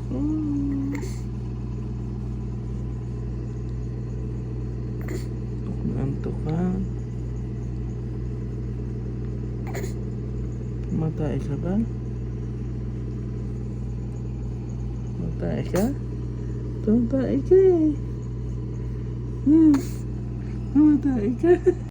Hmm. Antok ka. Matay ka ba? Matay ka? Tumatay ka eh. Tumatay ka.